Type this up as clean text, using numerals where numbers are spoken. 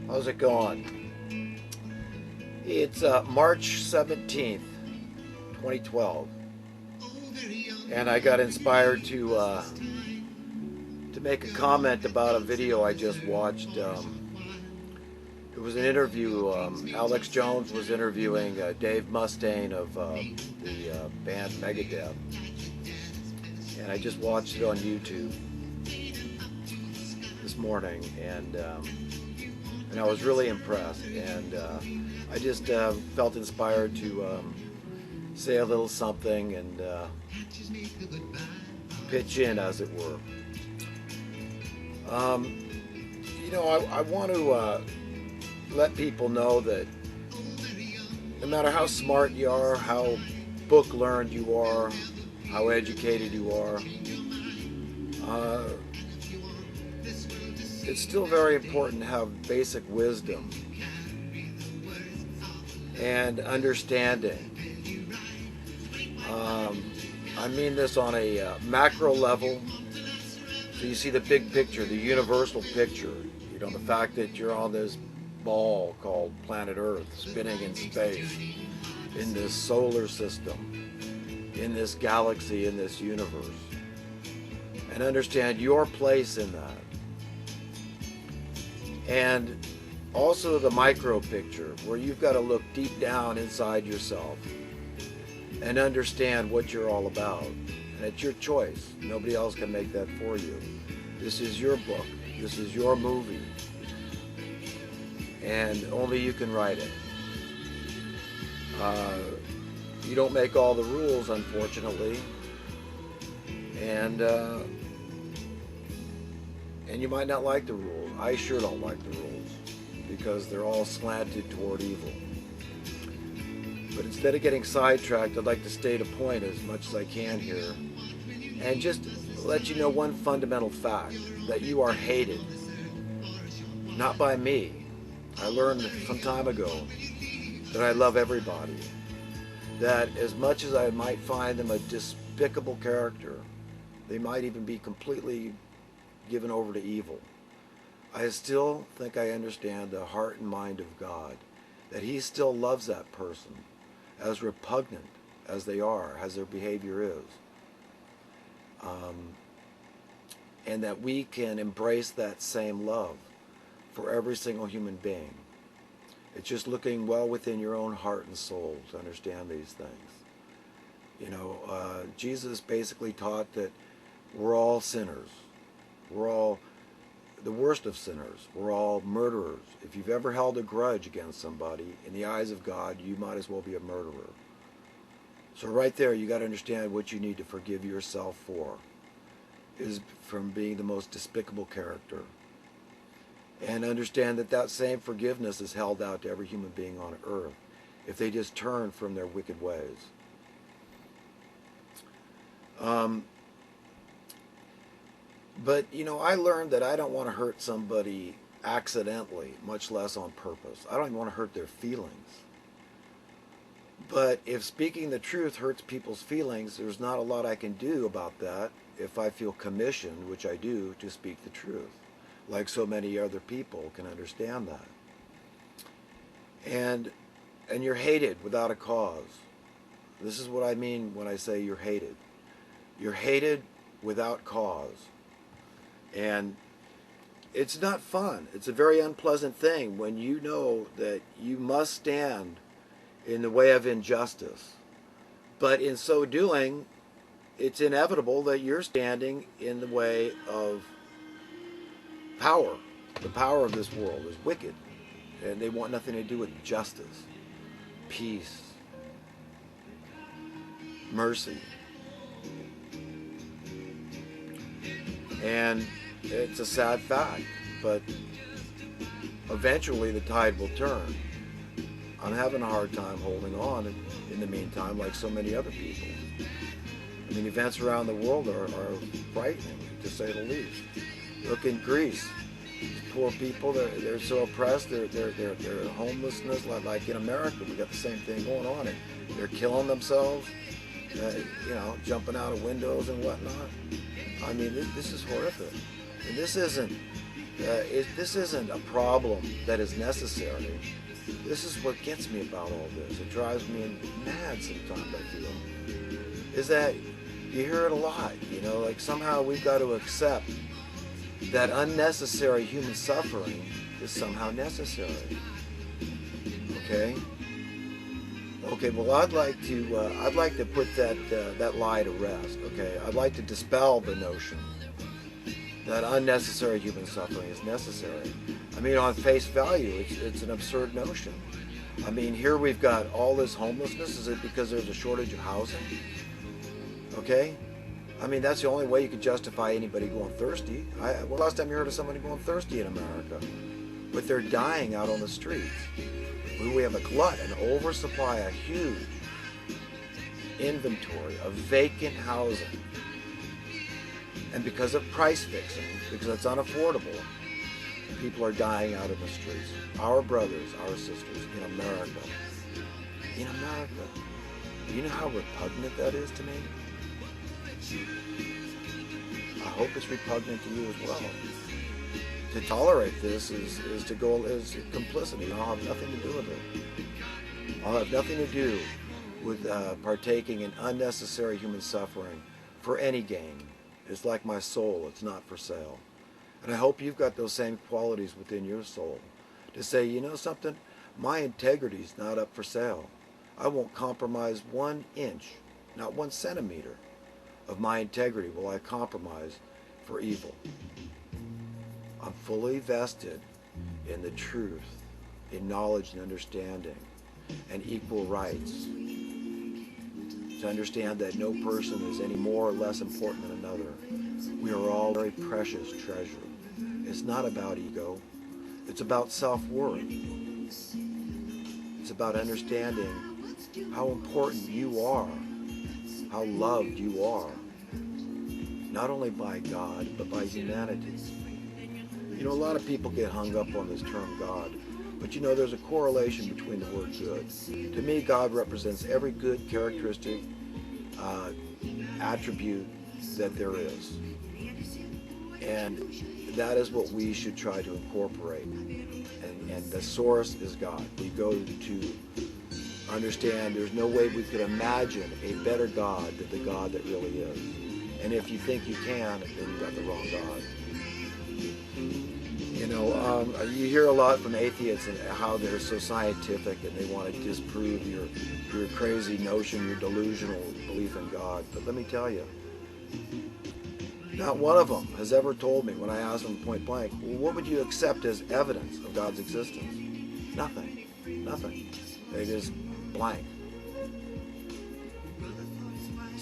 How's it going? It's March 17th, 2012, and I got inspired to make a comment about a video I just watched. It was an interview. Alex Jones was interviewing Dave Mustaine of the band Megadeth, and I just watched it on YouTube this morning, and I was really impressed, and I just felt inspired to say a little something and pitch in, as it were. I want to let people know that no matter how smart you are, how book learned you are, how educated you are, it's still very important to have basic wisdom and understanding. I mean this on a macro level. So you see the big picture, the universal picture. You know, the fact that you're on this ball called planet Earth, spinning in space, in this solar system, in this galaxy, in this universe. And understand your place in that. And also the micro picture, where you've got to look deep down inside yourself and understand what you're all about. And it's your choice. Nobody else can make that for you. This is your book. This is your movie. And only you can write it. You don't make all the rules, unfortunately. And you might not like the rules. I sure don't like the rules, because they're all slanted toward evil. But instead of getting sidetracked, I'd like to state a point as much as I can here, and just let you know one fundamental fact: that you are hated. Not by me. I learned some time ago that I love everybody. That as much as I might find them a despicable character, they might even be completely given over to evil, I still think I understand the heart and mind of God, that He still loves that person, as repugnant as they are, as their behavior is. And that we can embrace that same love for every single human being. It's just looking well within your own heart and soul to understand these things. You know, Jesus basically taught that we're all sinners. We're all the worst of sinners. We're all murderers. If you've ever held a grudge against somebody, in the eyes of God, you might as well be a murderer. So right there, you got to understand what you need to forgive yourself for, is from being the most despicable character. And understand that that same forgiveness is held out to every human being on earth, if they just turn from their wicked ways. But, you know, I learned that I don't want to hurt somebody accidentally, much less on purpose. I don't even want to hurt their feelings. But if speaking the truth hurts people's feelings, there's not a lot I can do about that if I feel commissioned, which I do, to speak the truth, like so many other people can understand that. And you're hated without a cause. This is what I mean when I say you're hated. You're hated without cause. And it's not fun. It's a very unpleasant thing when you know that you must stand in the way of injustice. But in so doing, it's inevitable that you're standing in the way of power. The power of this world is wicked, and they want nothing to do with justice, peace, mercy. And it's a sad fact, but eventually the tide will turn. I'm having a hard time holding on in the meantime, like so many other people. I mean, events around the world are frightening, to say the least. Look in Greece. These poor people, they're so oppressed, they're homelessness, like in America, we got the same thing going on. And they're killing themselves, jumping out of windows and whatnot. I mean, this is horrific. And this isn't This isn't a problem that is necessary. This is what gets me about all this. It drives me mad sometimes, I feel. Is that you hear it a lot, like somehow we've got to accept that unnecessary human suffering is somehow necessary. Okay? Okay, well I'd like to put that lie to rest, okay? I'd like to dispel the notion that unnecessary human suffering is necessary. I mean, on face value, it's an absurd notion. I mean, here we've got all this homelessness. Is it because there's a shortage of housing? Okay? I mean, that's the only way you could justify anybody going thirsty. Well, last time you heard of somebody going thirsty in America? But they're dying out on the streets. We have a glut, an oversupply, a huge inventory of vacant housing. And because of price fixing, because it's unaffordable, people are dying out in the streets. Our brothers, our sisters in America. In America. Do you know how repugnant that is to me? I hope it's repugnant to you as well. To tolerate this is complicity. I'll have nothing to do with it. I'll have nothing to do with partaking in unnecessary human suffering for any gain. It's like my soul. It's not for sale. And I hope you've got those same qualities within your soul. To say, you know something? My integrity's not up for sale. I won't compromise 1 inch, not 1 centimeter of my integrity will I compromise for evil. I'm fully vested in the truth, in knowledge and understanding, and equal rights. To understand that no person is any more or less important than another. We are all very precious treasure. It's not about ego. It's about self-worth. It's about understanding how important you are, how loved you are, not only by God, but by humanity. You know, a lot of people get hung up on this term God, but you know there's a correlation between the word good. To me, God represents every good characteristic, attribute that there is. And that is what we should try to incorporate. And the source is God. We go to understand there's no way we could imagine a better God than the God that really is. And if you think you can, then you've got the wrong God. You know, you hear a lot from atheists and how they're so scientific and they want to disprove your crazy notion, your delusional belief in God. But let me tell you, not one of them has ever told me when I asked them point blank, well, what would you accept as evidence of God's existence? Nothing. Nothing. They just blank.